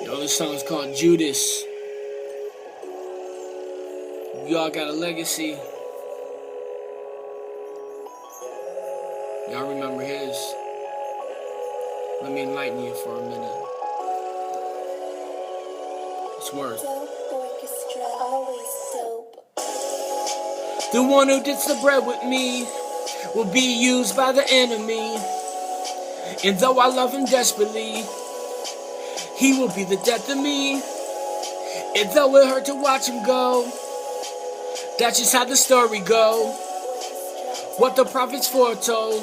Yo, this song's called Judus. Y'all got a legacy. Y'all remember his. Let me enlighten you for a minute. It's worth. The one who dips the bread with me will be used by the enemy. And though I love him desperately, he will be the death of me. And though it hurt to watch him go, that's just how the story go. What the prophets foretold,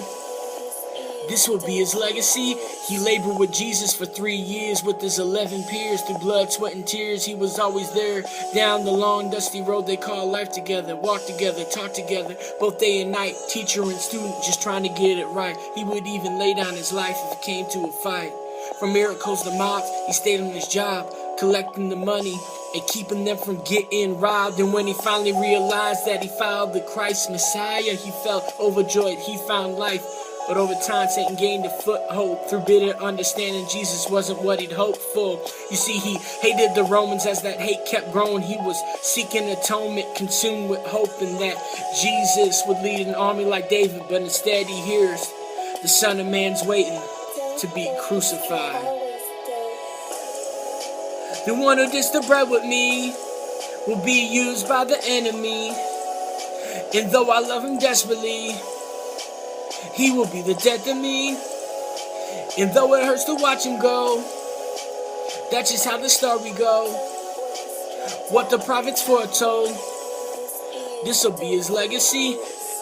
this will be his legacy. He labored with Jesus for 3 years with his 11 peers. Through blood, sweat, and tears, he was always there. Down the long, dusty road they call life together. Walk together, talk together, both day and night. Teacher and student just trying to get it right. He would even lay down his life if it came to a fight. From miracles to mobs, he stayed on his job, collecting the money and keeping them from getting robbed. And when he finally realized that he found the Christ Messiah, he felt overjoyed, he found life. But over time, Satan gained a foothold. Through bitter understanding, Jesus wasn't what he'd hoped for. You see, he hated the Romans. As that hate kept growing, he was seeking atonement, consumed with hoping that Jesus would lead an army like David. But instead he hears the Son of Man's waiting to be crucified. The one who dips the bread with me will be used by the enemy. And though I love him desperately, he will be the death of me. And though it hurts to watch him go, that's just how the story go. What the prophets foretold, this will be his legacy.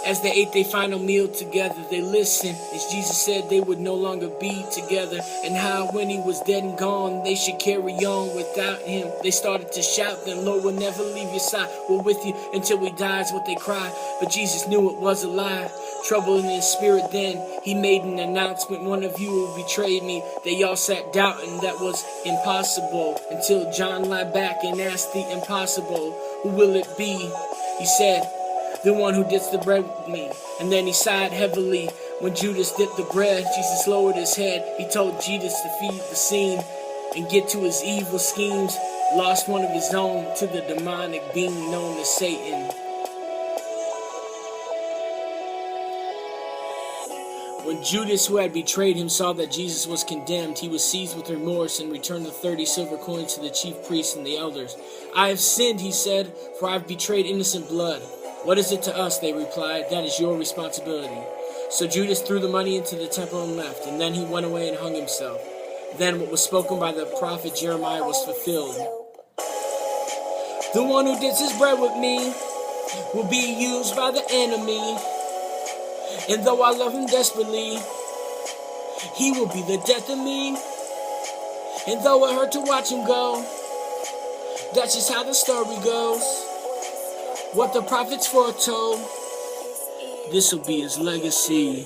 As they ate their final meal together, they listened as Jesus said they would no longer be together. And how when he was dead and gone, they should carry on without him. They started to shout, then Lord will never leave your side. We're with you until we die is what they cried. But Jesus knew it was a lie. Trouble in his spirit then, he made an announcement. One of you will betray me. They all sat doubting that was impossible. Until John lied back and asked the impossible, who will it be? He said, the one who dips the bread with me. And then he sighed heavily when Judas dipped the bread. Jesus lowered his head. He told Judas to feed the scene and get to his evil schemes. Lost one of his own to the demonic being known as Satan. When Judas, who had betrayed him, saw that Jesus was condemned, he was seized with remorse and returned the 30 silver coins to the chief priests and the elders. I have sinned, he said, for I have betrayed innocent blood. What is it to us? They replied. That is your responsibility. So Judas threw the money into the temple and left, and then he went away and hung himself. Then what was spoken by the prophet Jeremiah was fulfilled. The one who dips his bread with me will be used by the enemy. And though I love him desperately, he will be the death of me. And though it hurt to watch him go, that's just how the story goes. What the prophets foretold, this will be his legacy.